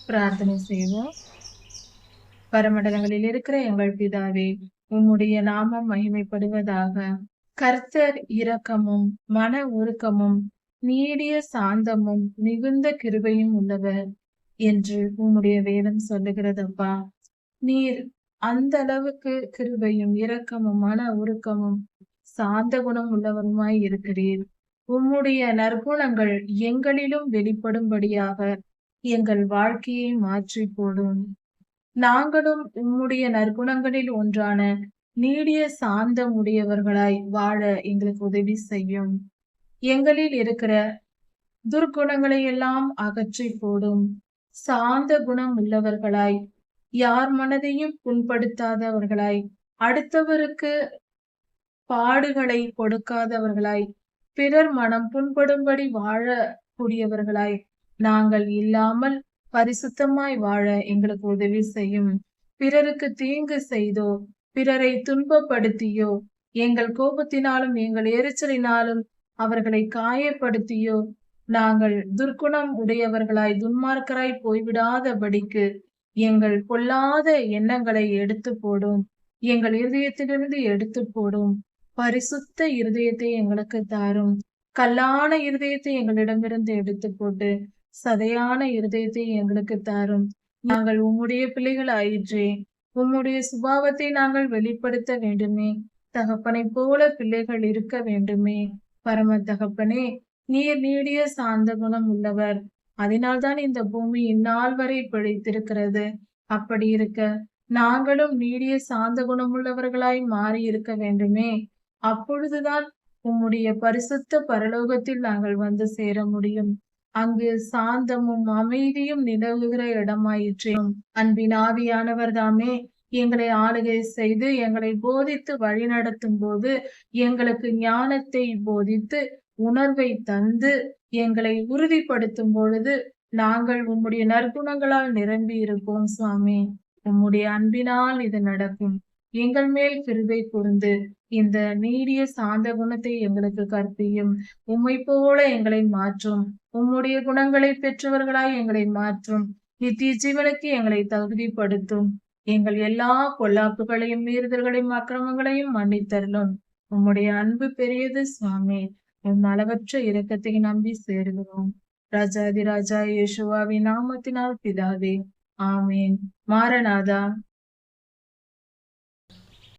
பிரார்த்தனை செய்வோம். பரமண்டலங்களில் இருக்கிற எங்கள் பிதாவே, உம்முடைய நாமம் மகிமைப்படுவதாக. கர்த்தர் இரக்கமும் மன உருக்கமும் நீடிய சாந்தமும் மிகுந்த கிருபையும் உள்ளவர் என்று உம்முடைய வேதம் சொல்லுகிறதப்பா. நீர் அந்த அளவுக்கு கிருபையும் இரக்கமும் மன உருக்கமும் சாந்த குணம் உள்ளவருமாய் இருக்கிறீர். உம்முடைய நற்குணங்கள் எங்களிலும் வெளிப்படும்படியாக எங்கள் வாழ்க்கையை மாற்றி போடும். நாங்களும் உம்முடைய நற்குணங்களில் ஒன்றான நீடிய சாந்தம் உடையவர்களாய் வாழ எங்களுக்கு உதவி செய்யும். எங்களில் இருக்கிற துர்க்குணங்களை எல்லாம் அகற்றி போடும். சாந்த குணம் உள்ளவர்களாய், யார் மனதையும் புண்படுத்தாதவர்களாய், அடுத்தவருக்கு பாடுகளை கொடுக்காதவர்களாய், பிறர் மனம் புண்படும்படி வாழக்கூடியவர்களாய் நாங்கள் இல்லாமல் பரிசுத்தமாய் வாழ எங்களுக்கு உதவி செய்யும். பிறருக்கு தீங்கு செய்தோ, பிறரை துன்பப்படுத்தியோ, எங்கள் கோபத்தினாலும் எங்கள் எரிச்சலினாலும் அவர்களை காயப்படுத்தியோ நாங்கள் துர்க்குணம் உடையவர்களாய் துன்மார்க்கராய் போய்விடாதபடிக்கு எங்கள் பொல்லாத எண்ணங்களை எடுத்து போடும். எங்கள் இருதயத்திலிருந்து எடுத்து போடும். பரிசுத்த இருதயத்தை எங்களுக்கு தாரும். கல்லான இருதயத்தை எங்களிடமிருந்து எடுத்து போட்டு சதையான இருதயத்தை எங்களுக்கு தாரும். நாங்கள் உம்முடைய பிள்ளைகள் ஆயிற்றே, உம்முடைய சுபாவத்தை நாங்கள் வெளிப்படுத்த வேண்டுமே. தகப்பனை போல பிள்ளைகள் இருக்க வேண்டுமே. பரம தகப்பனே, நீர் நீடிய சாந்த குணம் உள்ளவர். அதனால்தான் இந்த பூமி இந்நாள் வரை பிழைத்திருக்கிறது. அப்படி இருக்க நாங்களும் நீடிய சாந்த குணம் உள்ளவர்களாய் மாறி இருக்க வேண்டுமே. அப்பொழுதுதான் உம்முடைய பரிசுத்த பரலோகத்தில் நாங்கள் வந்து சேர முடியும். அங்கு சாந்தமும் அமைதியும் நிலவுகிற இடமாயிற்றே. அன்பின் ஆவியானவர் தாமே எங்களை ஆளுகை செய்து எங்களை போதித்து வழி நடத்தும் போது எங்களுக்கு ஞானத்தை போதித்து உணர்வை தந்து எங்களை உறுதிப்படுத்தும் பொழுது நாங்கள் உம்முடைய நற்குணங்களால் நிரம்பி இருப்போம். சுவாமி, உம்முடைய அன்பினால் இது நடக்கும். எங்கள் மேல் கிருபை கூர்ந்து இந்த நீடிய சாந்த குணத்தை எங்களுக்கு கற்பியும். உம்மை போல எங்களை மாற்றும். உம்முடைய குணங்களை பெற்றவர்களாய் எங்களை மாற்றும். நித்திய ஜீவனுக்கு எங்களை தகுதிப்படுத்தும். எங்கள் எல்லா பொல்லாப்புகளையும் மீறுதல்களையும் அக்கிரமங்களையும் மன்னித்தருளும். உம்முடைய அன்பு பெரியது சுவாமி. உம் அளவற்ற இரக்கத்தை நம்பி சேருகிறோம். ராஜாதி ராஜா இயேசுவாவின் நாமத்தினால் பிதாவே, ஆமேன். மாரநாதா.